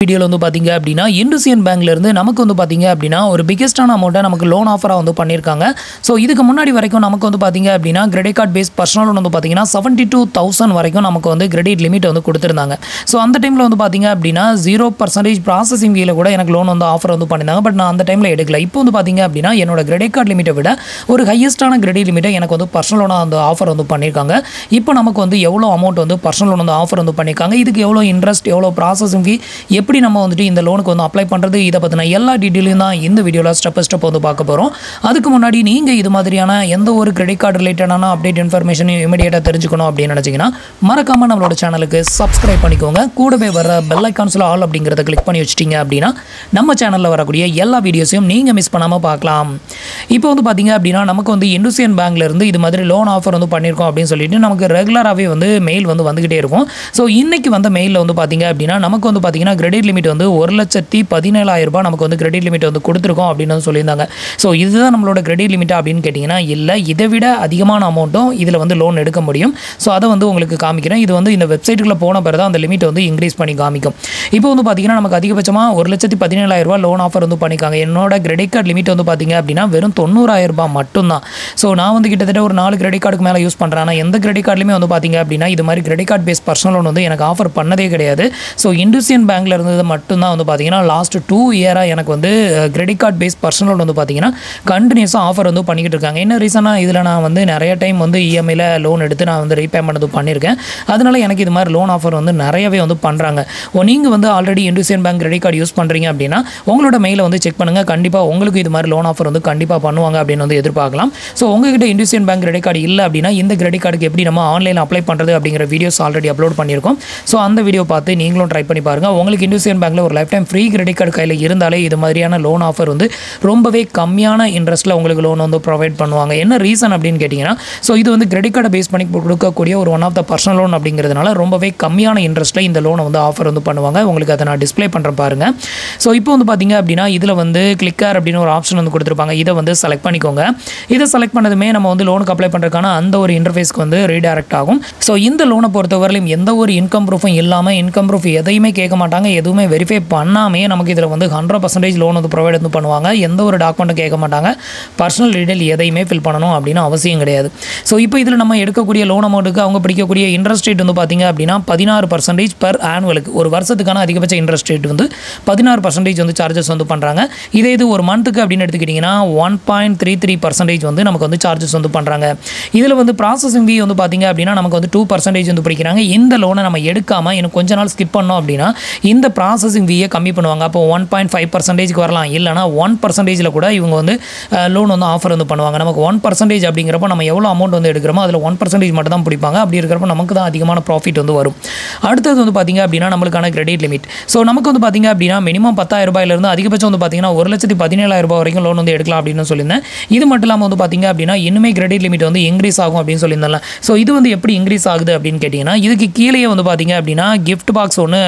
வீடியோல வந்து பாத்தீங்க அப்படினா இந்துசியன் பேங்க்ல இருந்து நமக்கு வந்து பாத்தீங்க அப்படினா ஒரு பிகெஸ்டான அமௌண்ட்டை நமக்கு லோன் ஆஃபரா வந்து பண்ணிருக்காங்க. சோ இதுக்கு முன்னாடி வரைக்கும் நமக்கு வந்து பாத்தீங்க அப்படினா credit card base personal loan வந்து பாத்தீங்கன்னா 72000 வரைக்கும் நமக்கு வந்து கிரெடிட் லிமிட் வந்து கொடுத்திருந்தாங்க. சோ அந்த டைம்ல வந்து பாத்தீங்க அப்படினா 0% ப்ராசசிங் ஃபீல கூட எனக்கு லோன் வந்து ஆஃபர் வந்து பண்ணிருந்தாங்க. பட் நான் அந்த டைம்ல எடுக்கல. இப்போ வந்து பாத்தீங்க அப்படினா என்னோட கிரெடிட் கார்டு லிமிட்டை விட ஒரு ஹையஸ்டான கிரெடிட் லிமிட்டை எனக்கு வந்து பர்சனல் லோனா வந்து ஆஃபர் வந்து பண்ணிருக்காங்க. இப்போ நமக்கு வந்து எவ்வளவு அமௌண்ட் வந்து பர்சனல் லோன் வந்து ஆஃபர் வந்து பண்ணிருக்காங்க, இதுக்கு எவ்வளவு இன்ட்ரெஸ்ட், எவ்வளவு ப்ராசசிங் ஃபீ, எப்படி நம்ம வந்துட்டு இந்த லோனுக்கு வந்து அப்ளை பண்றது, இத பத்தின எல்லா டீடைலையும் தான் இந்த வீடியோல ஸ்டெப் பை ஸ்டெப் வந்து பார்க்க போறோம். அதுக்கு முன்னாடி நீங்க இது மாதிரியான எந்த ஒரு கிரெடிட் கார்டு ரிலேட்டடான அப்டேட் இன்ஃபர்மேஷன் இமிடியேட்டா தெரிஞ்சுக்கணும் அப்படின்னு நினைச்சீங்கன்னா மறக்காம நம்மளோட சேனலுக்கு சப்ஸ்கிரைப் பண்ணிக்கோங்க. கூடவே வர பெல் ஐகான்ஸ்ல ஆல் அப்படிங்கறத கிளிக் பண்ணி வச்சிட்டீங்க அப்படின்னா நம்ம சேனல்ல வரக்கூடிய எல்லா வீடியோஸையும் நீங்க மிஸ் பண்ணாம பார்க்கலாம். இப்போ வந்து பாத்தீங்க அப்படின்னா நமக்கு வந்து இந்துசியன் பேங்க்ல இருந்து இது மாதிரி லோன் ஆஃபர் வந்து பண்ணிருக்கோம் அப்படின்னு சொல்லிட்டு நமக்கு ரெகுலராகவே வந்து மெயில் வந்து வந்துகிட்டே இருக்கும். ஸோ இன்னைக்கு வந்த மெயிலில் வந்து பாத்தீங்க அப்படின்னா நமக்கு வந்து பாத்தீங்கன்னா கிரெடிட் லிமிட் வந்து 1,17,000 ரூபாய் நமக்கு வந்து கிரெடிட் லிமிட் வந்து கொடுத்துருக்கோம் அப்படின்னு சொல்லியிருந்தாங்க. ஸோ இதுதான் நம்மளோட கிரெடிட் லிமிட் அப்படின்னு கேட்டிங்கன்னா இல்லை, இதை விட அதிகமான அமௌண்ட்டும் இதில் வந்து லோன் எடுக்க முடியும். ஸோ அதை வந்து உங்களுக்கு காமிக்கிறேன். இது வந்து இந்த வெப்சைட்டுக்குள்ள போன பிறகு தான் அந்த லிமிட் வந்து இன்க்ரீஸ் பண்ணி காமிக்கும். இப்போ வந்து பார்த்தீங்கன்னா நமக்கு அதிகபட்சமாக 1,17,000 ரூபாய் லோன் ஆஃபர் வந்து பண்ணிக்காங்க. என்னோட கிரெடிட் கார்டு லிமிட் வந்து பார்த்தீங்க அப்படின்னா வெறும் 90,000 ரூபாய் மட்டும்தான். ஸோ நான் வந்து கிட்டத்தட்ட ஒரு 4 கிரெடிட் கார்டுக்கு மேலே யூஸ் பண்ணுறேன். ஆனால் எந்த கிரெடிட் கார்டுலையுமே வந்து பார்த்தீங்க அப்படின்னா இது மாதிரி credit card base personal loan வந்து எனக்கு ஆஃபர் பண்ணதே கிடையாது. ஸோ இந்துசியன் பேங்க்ல இருந்தது மட்டும்தான் வந்து பார்த்தீங்கன்னா லாஸ்ட் 2 இயராக எனக்கு வந்து credit card base personal loan வந்து பார்த்தீங்கன்னா கண்டினியூஸாக ஆஃபர் வந்து பண்ணிக்கிட்டு இருக்காங்க. என்ன ரீசனாக இதில் நான் வந்து நிறைய டைம் வந்து இஎம்ஐயில் லோன் எடுத்து நான் வந்து ரீபேமெண்ட் வந்து பண்ணியிருக்கேன். அதனால எனக்கு இது மாதிரி லோன் ஆஃபர் வந்து நிறையவே வந்து பண்ணுறாங்க. நீங்கள் வந்து already IndusInd bank credit card use பண்ணுறீங்க அப்படின்னா உங்களோட மெயிலை வந்து செக் பண்ணுங்கள். கண்டிப்பாக உங்களுக்கு இது மாதிரி லோன் ஆஃபர் வந்து கண்டிப்பாக பண்ணுவாங்க அப்படின்னு வந்து எதிர்பார்க்கலாம். ஸோ உங்ககிட்ட இந்துசியன் பேங்க் கிரெடிட் கார்டு இல்லை அப்படின்னா இந்த கிரெடிட் கார்டுக்கு எப்படி நம்ம ஆன்லைனில் அப்ளை பண்ணுறது அப்படிங்கிற வீடியோஸ் ஆல்ரெடி அப்லோட் பண்ணியிருக்கோம். ஸோ அந்த வீடியோ பார்த்து நீங்களும் ட்ரை பண்ணி பாருங்கள். உங்களுக்கு இந்துசியன் பேங்க்கில் ஒரு life time free credit card கையில் இருந்தாலே இது மாதிரியான லோன் ஆஃபர் வந்து ரொம்பவே கம்மியான இன்ட்ரெஸ்ட்டில் உங்களுக்கு லோன் வந்து ப்ரொவைட் பண்ணுவாங்க. என்ன ரீசன் அப்படின்னு கேட்டிங்கன்னா, ஸோ இது வந்து கிரெடிட் கார்டை பேஸ் பண்ணி கொடுக்கக்கூடிய ஒரு one of the personal loan அப்படிங்கிறதுனால ரொம்பவே கம்மியான இன்ட்ரெஸ்ட்டில் இந்த லோனை வந்து ஆஃபர் வந்து பண்ணுவாங்க. உங்களுக்கு அதை நான் டிஸ்பிளே பண்ணுறேன் பாருங்கள். ஸோ இப்போ வந்து பார்த்தீங்க அப்படின்னா இதில் வந்து கிளிக்கர் அப்படின்னு ஒரு ஆப்ஷன் வந்து கொடுத்துருப்பாங்க. இதை வந்து செலக்ட் பண்ணிக்கோங்க. இதை செலக்ட் பண்ணதுமே நம்ம வந்து லோனுக்கு அப்ளை பண்ணுறதுக்கான அந்த ஒரு இன்டர்ஃபேஸ்க்கு வந்து ரீடைரக்ட் ஆகும். ஸோ இந்த லோனை பொறுத்தவரையிலும் எந்த ஒரு இன்கம் ப்ரூஃபும் இல்லாமல், இன்கம் ப்ரூஃப் எதையுமே கேட்க மாட்டாங்க, எதுவுமே வெரிஃபை பண்ணாமே நமக்கு இதில் வந்து 100% லோன் வந்து ப்ரொவைட் வந்து பண்ணுவாங்க. எந்த ஒரு டாக்குமெண்ட்டும் கேட்க மாட்டாங்க. பர்சனல் டீடைல் எதையுமே ஃபில் பண்ணணும் அப்படின்னு அவசியம் கிடையாது. ஸோ இப்போ இதில் நம்ம எடுக்கக்கூடிய லோன் அமௌண்ட்டுக்கு அவங்க பிடிக்கக்கூடிய இன்ட்ரெஸ்ட் ரேட் வந்து பார்த்தீங்க அப்படின்னா 16% பர் ஆனுவலுக்கு, ஒரு வருஷத்துக்கான அதிகபட்ச இன்ட்ரெஸ்ட் ரேட் வந்து 16% வந்து சார்ஜஸ் வந்து பண்ணுறாங்க. இதே இது ஒரு மந்த்துக்கு அப்படின்னு எடுத்துக்கிட்டிங்கன்னா 1.33% வந்து நமக்கு வந்து சார்ஜஸ் வந்து பண்ணுறாங்க. இதில் வந்து ப்ராசஸிங் ஃபீ வந்து பார்த்தீங்க அப்படின்னா நமக்கு வந்து 2% வந்து பிடிக்கிறாங்க. இந்த லோனை நம்ம எடுக்காமல் இன்னும் கொஞ்ச நாள் ஸ்கிப் பண்ணோம் அப்படின்னா இந்த ப்ராசஸிங் ஃபீயை கம்மி பண்ணுவாங்க. அப்போ 1.5% வரலாம், இல்லைனா 1% கூட இவங்க வந்து லோன் வந்து ஆஃபர் வந்து பண்ணுவாங்க. நமக்கு 1% அப்படிங்கிறப்ப நம்ம எவ்வளோ அமௌண்ட் வந்து எடுக்கிறோமோ அதில் 1% மட்டும் தான் பிடிப்பாங்க. அப்படி இருக்கிறப்ப நமக்கு தான் அதிகமான ப்ராஃபிட் வந்து வரும். அடுத்தது வந்து பார்த்தீங்க அப்படின்னா நம்மளுக்கான கிரெடிட் லிமிட். ஸோ நமக்கு வந்து பார்த்தீங்க அப்படின்னா மினிமம் 10,000 ரூபாயிலிருந்து அதிகபட்சம் வந்து பார்த்தீங்கன்னா 1,17,000 ரூபாய் வரைக்கும் லோன் வந்து எடுக்கலாம் அப்படின்னு சொல்லியிருந்தேன். இது மட்டும் இல்லாமல் வந்து பார்த்தீங்க அப்படின்னா இன்னுமே கிரெடிட் லிமிட் வந்து இன்க்ரீஸ் ஆகும் அப்படின்னு சொல்லியிருந்தேன். ஸோ இது வந்து எப்படி இன்க்ரீஸ் ஆகுது அப்படின்னு கேட்டிங்கன்னா, இதுக்கு கீழே வந்து பார்த்தீங்க அப்படின்னா கிஃப்ட் பாக்ஸ் ஒன்று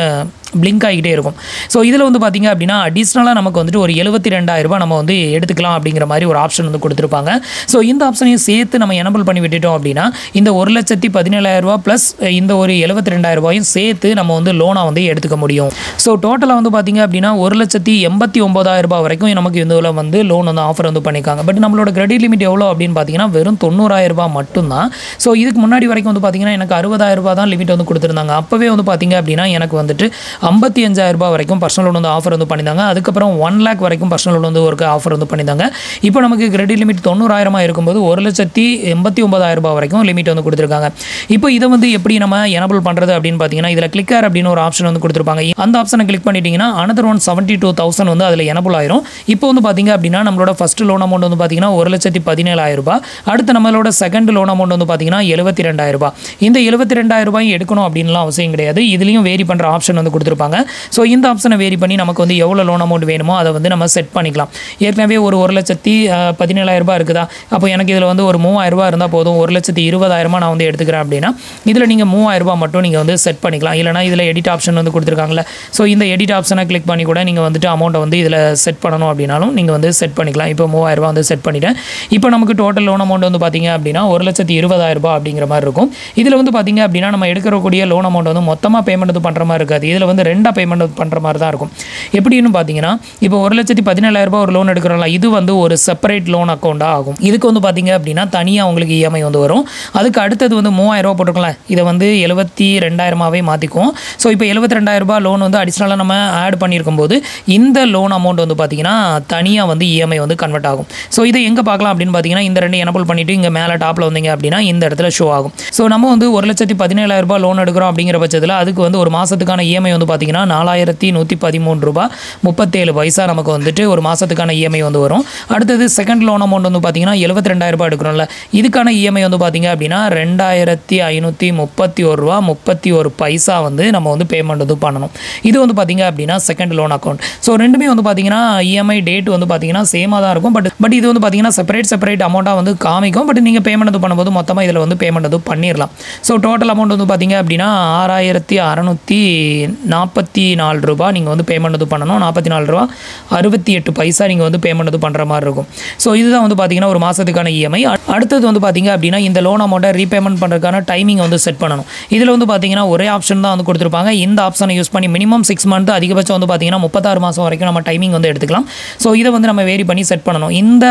பிளிங்க் ஆகிட்டே இருக்கும். ஸோ இதில் வந்து பார்த்தீங்க அப்படின்னா அடிஷ்னலாக நமக்கு வந்துட்டு ஒரு 72,000 ரூபாய் நம்ம வந்து எடுத்துக்கலாம் அப்படிங்கிற மாதிரி ஒரு ஆப்ஷன் வந்து கொடுத்துருப்பாங்க. ஸோ இந்த ஆப்ஷனையும் சேர்த்து நம்ம எனபிள் பண்ணி விட்டுட்டோம் அப்படின்னா இந்த 1,17,000 ரூபாய் ப்ளஸ் இந்த ஒரு 72,000 ரூபாயும் சேர்த்து நம்ம வந்து லோனாக வந்து எடுத்துக்க முடியும். ஸோ டோட்டலாக வந்து பார்த்தீங்க அப்படின்னா 1,89,000 ரூபாய் வரைக்கும் நமக்கு இதில் வந்து லோன் வந்து ஆஃபர் வந்து பண்ணியிருக்காங்க. பட் நம்மளோட கிரெடிட் லிமிட் எவ்வளோ அப்படின்னு பார்த்தீங்கன்னா வெறும் 90,000 ரூபாய் மட்டும்தான். ஸோ இதுக்கு முன்னாடி வரைக்கும் வந்து பார்த்தீங்கன்னா எனக்கு 60,000 ரூபாய் தான் லிமிட் வந்து கொடுத்துருந்தாங்க. அப்போவே வந்து பார்த்தீங்க அப்படின்னா எனக்கு வந்துட்டு 55,000 ரூபாய் வரைக்கும் பர்சனல் லோன் வந்து ஆஃபர் வந்து பண்ணியிருந்தாங்க. அதுக்கப்புறம் 1 lakh வரைக்கும் பர்சனல் லோன் வந்து ஒரு ஆஃபர் வந்து பண்ணியிருந்தாங்க. இப்போ நமக்கு கிரெடிட் லிமிட் 90,000 இருக்கும்போது 1,89,000 ரூபாய் வரைக்கும் லிமிட் வந்து கொடுத்துருக்காங்க. இப்போ இதை வந்து எப்படி நம்ம எனபிள் பண்ணுறது அப்படின்னு பார்த்தீங்கன்னா இதில் கிளிக்கர் அப்படின்னு ஒரு ஆப்ஷன் வந்து கொடுத்துருப்பாங்க. அந்த ஆப்ஷனை கிளிக் பண்ணிட்டீங்கன்னா another 172,000 வந்து அதில் எனபிள் ஆயிரும். இப்போ வந்து பார்த்தீங்க அப்படின்னா நம்மளோட ஃபர்ஸ்ட் லோன் அமௌண்ட் வந்து பார்த்தீங்கன்னா 1,17,000 ரூபாய். அடுத்து நம்மளோட செகண்ட் லோன் அமௌண்ட் வந்து பார்த்தீங்கன்னா 72,000 ரூபாய். இந்த 72,000 ரூபாய் எடுக்கணும் அப்படின்லாம் அவசியம் கிடையாது. இதுலேயும் வேரி பண்ணுற ஆப்ஷன் வந்து கொடுத்துருப்பாங்க. ஸோ இந்த ஆப்ஷனை வேரி பண்ணி நமக்கு வந்து எவ்வளோ லோன் அமௌண்ட் வேணுமோ அதை வந்து நம்ம செட் பண்ணிக்கலாம். ஏற்கனவே ஒரு 1,17,000 ரூபாய் இருக்குதா, அப்போ எனக்கு இதில் வந்து ஒரு 3,000 ரூபாய் இருந்தால் போதும், 1,20,000 நான் வந்து எடுத்துக்கிறேன் அப்படின்னா இதில் நீங்கள் 3,000 ரூபாய் மட்டும் நீங்கள் வந்து செட் பண்ணிக்கலாம். இல்லைனா இதில் எடிட் ஆப்ஷன் வந்து கொடுத்துருக்காங்களே, ஸோ இந்த எடிட் ஆப்ஷனை கிளிக் பண்ணி கூட நீங்கள் வந்துட்டு அமௌண்ட்டை வந்து இதில் செட் பண்ணணும் அப்படின்னாலும் நீங்கள் வந்து செட் பண்ணிக்கலாம். இப்போ 3,000 ரூபாய் வந்து செட் பண்ணிட்டேன். இப்போ நமக்கு டோட்டல் லோன் அமௌண்ட் வந்து பார்த்தீங்க அப்படின்னா 1,20,000 ரூபாய் அப்படிங்கிற மாதிரி இருக்கும். இதில் வந்து பார்த்தீங்க அப்படின்னா நம்ம எடுக்கக்கூடிய லோன் அமௌண்ட் வந்து மொத்தமாக பேமெண்ட் வந்து பண்ணுற மாதிரி இருக்காது. இதில் வந்து வந்து ரெண்டாக பேமெண்ட் பண்ணுற மாதிரி தான் இருக்கும். எப்படின்னு பார்த்தீங்கன்னா இப்போ 1,17,000 ஒரு லோன் எடுக்கிறோம்ல, இது வந்து ஒரு செப்பரேட் லோன் அக்கௌண்ட்டாக ஆகும். இதுக்கு வந்து பார்த்தீங்க அப்படின்னா தனியாக உங்களுக்கு இஎம்ஐ வந்து வரும். அதுக்கு அடுத்தது வந்து 3,000 போட்டுருக்கலாம், இதை வந்து 72,000 மாற்றிக்கும். ஸோ இப்போ 72,000 லோன் வந்து அடிஷ்னலாக நம்ம ஆட் பண்ணியிருக்கும் போது இந்த லோன் அமௌண்ட் வந்து பார்த்தீங்கன்னா தனியாக வந்து இஎம்ஐ வந்து கன்வெர்ட் ஆகும். ஸோ இதை எங்கே பார்க்கலாம் அப்படின்னு பார்த்தீங்கன்னா இந்த ரெண்டு எனபிள் பண்ணிவிட்டு இங்கே மேலே டாப்பில் வந்தீங்க அப்படின்னா இந்த இடத்துல ஷோ ஆகும். ஸோ நம்ம வந்து 1,17,000 லோன் எடுக்கிறோம் அப்படிங்கிற பட்சத்தில் அதுக்கு வந்து ஒரு மாதத்துக்கான இஎம்ஐ வந்து பார்த்தீங்கன்னா 4,113 ரூபா 37 பைசா நமக்கு வந்துட்டு ஒரு மாதத்துக்கான இஎம்ஐ வந்து வரும். அடுத்தது செகண்ட் லோன் அமௌண்ட் வந்து பார்த்தீங்கன்னா 72,000 எடுக்கிறோம்ல, இதுக்கான இஎம்ஐ வந்து பார்த்தீங்க அப்படின்னா 2,531 ரூபா 31 பைசா வந்து நம்ம வந்து பேமெண்ட் வந்து பண்ணணும். இது வந்து பார்த்தீங்க அப்படின்னா செகண்ட் லோன் அக்கௌண்ட். ஸோ ரெண்டுமே வந்து பார்த்தீங்கன்னா இஎம்ஐ டேட் வந்து பார்த்தீங்கன்னா சேமாக தான் இருக்கும். பட் இது வந்து பார்த்தீங்கன்னா செப்பரேட் அமௌண்ட்டாக வந்து காமிக்கும். பட் நீங்கள் பேமெண்ட் வந்து பண்ணும்போது மொத்தமாக இதில் வந்து பேமெண்ட் வந்து பண்ணிடலாம். ஸோ டோட்டல் அமௌண்ட் வந்து பார்த்தீங்க அப்படின்னா 6,644 ரூபா நீங்கள் வந்து பேமெண்ட் வந்து பண்ணணும். 44 ரூபா 68 பைசா நீங்கள் வந்து பேமெண்ட் வந்து பண்ணுற மாதிரி இருக்கும். ஸோ இதுதான் வந்து பார்த்தீங்கன்னா ஒரு மாதத்துக்கான இஎம்ஐ. அடுத்தது வந்து பார்த்தீங்க அப்படின்னா இந்த லோன் அமௌண்ட்டை ரீபேமெண்ட் பண்ணுறதுக்கான டைமிங் வந்து செட் பண்ணணும். இதில் வந்து பார்த்தீங்கன்னா ஒரே ஆப்ஷன் தான் வந்து கொடுத்துருப்பாங்க. இந்த ஆப்ஷனை யூஸ் பண்ணி மினிமம் 6 மந்த் அதிகபட்சம் வந்து பார்த்தீங்கன்னா 36 மாதம் வரைக்கும் நம்ம டைமிங் வந்து எடுத்துக்கலாம். ஸோ இதை வந்து நம்ம வேரி பண்ணி செட் பண்ணணும். இந்த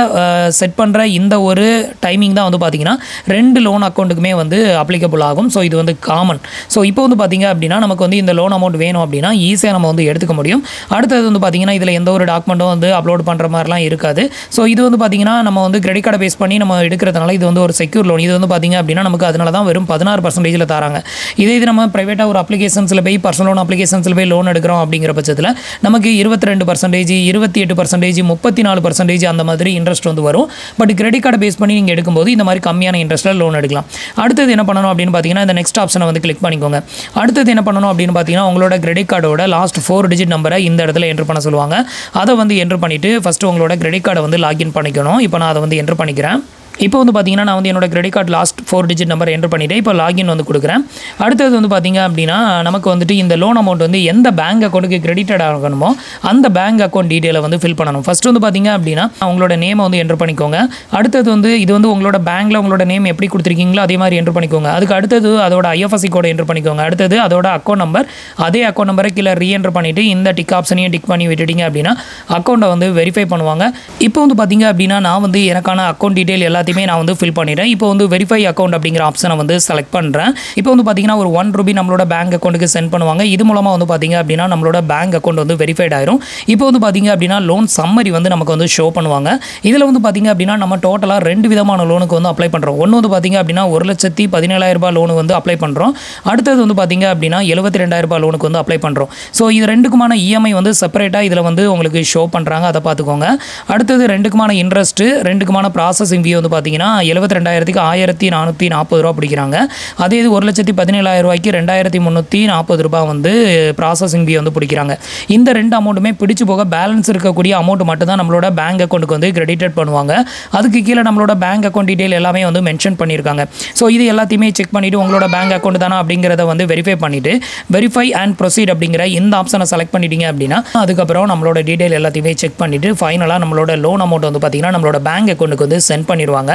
செட் பண்ணுற இந்த ஒரு டைமிங் தான் வந்து பார்த்தீங்கன்னா 2 லோன் அக்கௌண்ட்டுக்குமே வந்து அப்ளிகபிள் ஆகும். ஸோ இது வந்து காமன். ஸோ இப்போ வந்து பார்த்தீங்க அப்படின்னா நமக்கு வந்து இந்த லோன் அமௌண்ட் வேணும் அப்படின்னா ஈஸியாக நம்ம வந்து எடுத்துக்க முடியும். அடுத்தது வந்து பார்த்தீங்கன்னா இதில் எந்த ஒரு டாக்குமெண்ட்டும் வந்து அப்லோட் பண்ணுற மாதிரிலாம் இருக்காது. ஸோ இது வந்து பார்த்தீங்கன்னா நம்ம வந்து கிரெடிட் கார்டை பேஸ் பண்ணி நம்ம எடுக்கிறதுனால இது வந்து ஒரு செக்யூர் லோன். இது வந்து பார்த்தீங்க அப்படின்னா நமக்கு அதனால தான் வெறும் 16% தராங்க. இதே இது நம்ம ப்ரைவேட்டாக ஒரு அப்ளிகேஷன்ஸில் போய் பர்சனல் லோன் அப்ளிகேஷன்ஸில் போய் லோன் எடுக்கிறோம் அப்படிங்கிற பட்சத்தில் நமக்கு 22%, 28%, 34% அந்த மாதிரி இன்ட்ரெஸ்ட் வந்து வரும். பட் கிரெடிட் கார்டை பேஸ் பண்ணி நீங்கள் எடுக்கும்போது இந்த மாதிரி கம்மியான இன்ட்ரெஸ்ட்டில் லோன் எடுக்கலாம். அடுத்தது என்ன பண்ணணும் அப்படின்னு பார்த்தீங்கன்னா இந்த நெக்ஸ்ட் ஆப்ஷனை வந்து கிளிக் பண்ணிக்கோங்க. அடுத்தது என்ன பண்ணணும் அப்படின்னு பார்த்தீங்கன்னா உங்களோட கிரெடிட் கார்டோட லாஸ்ட் 4 டிஜிட் நம்பரை இந்த இடத்துல என்ட்ரு பண்ண சொல்லுவாங்க. அதை வந்து என்ட்ரு பண்ணிவிட்டு ஃபஸ்ட்டு உங்களோட கிரெடிட் கார்டை வந்து லாகின் பண்ணிக்கணும். இப்போ நான் அதை வந்து என்ட்ரு பண்ணிக்கிறேன். இப்போ வந்து பார்த்தீங்கன்னா நான் வந்து என்னோட credit card last 4 digit number enter பண்ணிவிட்டு இப்போ லாகின் வந்து கொடுக்குறேன். அடுத்தது வந்து பார்த்தீங்க அப்படின்னா நமக்கு வந்துட்டு இந்த லோன் அமௌண்ட் வந்து எந்த பேங்க் அக்கௌண்ட்டுக்கு கிரெடிட்டட் ஆகணுமோ அந்த பேங்க் அக்கௌண்ட் டீட்டெயிலை வந்து ஃபில் பண்ணணும். ஃபஸ்ட் வந்து பார்த்தீங்க அப்படின்னா உங்களோட நேமை வந்து என்ட்ரு பண்ணிக்கோங்க. அடுத்தது வந்து இது வந்து உங்களோட பேங்க்கில் உங்களோட நேம் எப்படி கொடுத்துருக்கீங்களோ அதே மாதிரி என்ட்ரு பண்ணிக்கோங்க. அதுக்கு அடுத்தது அதோட ஐஎஃப்எஸ்சி கோடை என்ட்ரு பண்ணிக்கோங்க. அடுத்தது அதோட அக்கௌண்ட் நம்பர், அதே அக்கௌண்ட் நம்பரை கீழே ரீஎன்ட்ரு பண்ணிவிட்டு இந்த டிக் ஆப்ஷனையும் டிக் பண்ணி விட்டுட்டீங்க அப்படின்னா அக்கௌண்ட்டை வந்து வெரிஃபை பண்ணுவாங்க. இப்போ வந்து பார்த்தீங்க அப்படின்னா நான் வந்து எனக்கான அக்கௌண்ட் டீட்டெயில் எல்லாத்தையுமே நான் வந்து ஃபில் பண்ணிடுறேன். இப்போ வந்து வெரிஃபை அக்கௌண்ட் அப்படிங்கிற ஆப்ஷனை வந்து செலக்ட் பண்ணுறேன். இப்போ வந்து பார்த்தீங்கன்னா ஒரு 1 ரூபி நம்மளோட பேங்க் அக்கௌண்ட்டுக்கு சென்ட் பண்ணுவாங்க. இது மூலமாக வந்து பார்த்தீங்க அப்படின்னா நம்மளோட பேங்க் அக்கௌண்ட் வந்து வெரிஃபைட் ஆயிரும். இப்போ வந்து பார்த்தீங்க அப்படின்னா லோன் சம்மரி வந்து நமக்கு வந்து ஷோ பண்ணுவாங்க. இதில் வந்து பார்த்தீங்க அப்படின்னா நம்ம டோட்டலாக 2 விதமான லோனுக்கு வந்து அப்ளை பண்ணுறோம். ஒன்று வந்து பார்த்தீங்க அப்படின்னா 1,17,000 லோனு வந்து அப்ளை பண்ணுறோம். அடுத்தது வந்து பார்த்தீங்க அப்படின்னா 72,000 லோனுக்கு வந்து அப்ளை பண்ணுறோம். ஸோ இது ரெண்டுக்குமான இஎம்ஐ வந்து செப்பரேட்டாக இதில் வந்து உங்களுக்கு ஷோ பண்ணுறாங்க, அதை பார்த்துக்கோங்க. அடுத்தது ரெண்டுக்குமான இன்ட்ரெஸ்ட்டு, ரெண்டுக்குமான ப்ராசஸிங் ஃபீ வந்து பார்த்தீங்கன்னா 72,000க்கு 1,440 ரூபா பிடிக்கிறாங்க. அதே இது 1,17,000 2,340 ரூபா வந்து ப்ராசஸிங் ஃபீ வந்து பிடிக்கிறாங்க. இந்த 2 அமௌண்ட்டுமே பிடிச்சு போக பேலன்ஸ் இருக்கக்கூடிய அமௌண்ட் மட்டும் தான் நம்மளோட பேங்க் அக்கௌண்ட்டுக்கு வந்து கிரெடிட்டட் பண்ணுவாங்க. அதுக்கு கீழே நம்மளோட பேங்க் அக்கௌண்ட் டீட்டெயில் எல்லாமே வந்து மென்ஷன் பண்ணியிருக்காங்க. ஸோ இது எல்லாத்தையுமே செக் பண்ணிவிட்டு உங்களோட பேங்க் அக்கௌண்ட் தானே அப்படிங்கிறத வந்து வெரிஃபை பண்ணிவிட்டு வெரிஃபை அண்ட் ப்ரொசீட் அப்படிங்கிற இந்த ஆப்ஷனை செலக்ட் பண்ணிட்டீங்க அப்படின்னா அதுக்கப்புறம் நம்மளோட டீட்டெயில் எல்லாத்தையுமே செக் பண்ணிவிட்டு ஃபைனலாக நம்மளோட லோன் அமௌண்ட் வந்து பார்த்திங்கன்னா நம்மளோட பேங்க் அக்கௌண்ட்டுக்கு வந்து சென்ட் பண்ணிடுவாங்க.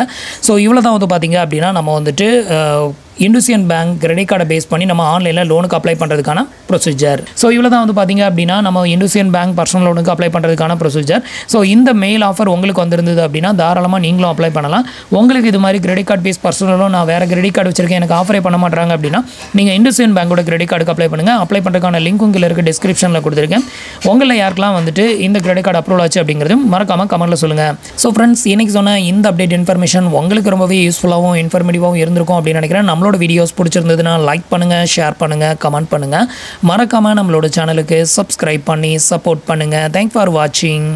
ஸோ இவ்வளோ தான் வந்து பார்த்திங்க அப்படின்னா நம்ம வந்துட்டு இண்டஸ்இண்ட் பேங்க் கிரெடிட் கார்டை பேஸ் பண்ணி நம்ம ஆன்லைனில் லோனுக்கு அப்ளை பண்ணுறதுக்கான ப்ரொசீஜர். ஸோ இவ்வளோ தான் வந்து பார்த்திங்க அப்படின்னா நம்ம இண்டஸ்இண்ட் பேங்க் பர்சனல் லோனுக்கு அப்ளை பண்ணுறதுக்கான ப்ரொசீஜர். ஸோ இந்த மெயில் ஆஃபர் உங்களுக்கு வந்திருந்தது அப்படின்னா தாராளமாக நீங்களும் அப்ளை பண்ணலாம். உங்களுக்கு இது மாதிரி credit card base personal loan நான் வேறு கிரெடிட் கார்டு வச்சிருக்கேன் எனக்கு ஆஃபரே பண்ண மாட்டாங்க அப்படின்னா நீங்கள் இண்டஸ்இண்ட் பேங்கோட கிரெடிட் கார்டுக்கு அப்ளை பண்ணுங்கள். அப்ளை பண்ணுறதுக்கான லிங்க் உங்களை இருக்க டிஸ்கிரிப்ஷனில் கொடுத்துருக்கேன். உங்களில் யாருக்கெல்லாம் வந்துட்டு இந்த கிரெடிட் கார்டு அப்ரூவல் ஆச்சு அப்படிங்கிறதும் மறக்காமல் கமெண்ட்டில் சொல்லுங்கள். ஸோ ஃப்ரெண்ட்ஸ், இன்றைக்கி சொன்ன இந்த அப்டேட் இன்ஃபர்மேஷன் உங்களுக்கு ரொம்பவே யூஸ்ஃபுல்லாகவும் இன்ஃபர்மேட்டிவாகவும் இருந்திருக்கும் அப்படின்னு நினைக்கிறேன். நம்மளோட வீடியோஸ் பிடிச்சிருந்ததுன்னா லைக் பண்ணுங்கள், ஷேர் பண்ணுங்கள், கமெண்ட் பண்ணுங்கள். மறக்காமல் நம்மளோட சேனலுக்கு சப்ஸ்கிரைப் பண்ணி சப்போர்ட் பண்ணுங்கள். தேங்க்ஸ் ஃபார் வாட்சிங்.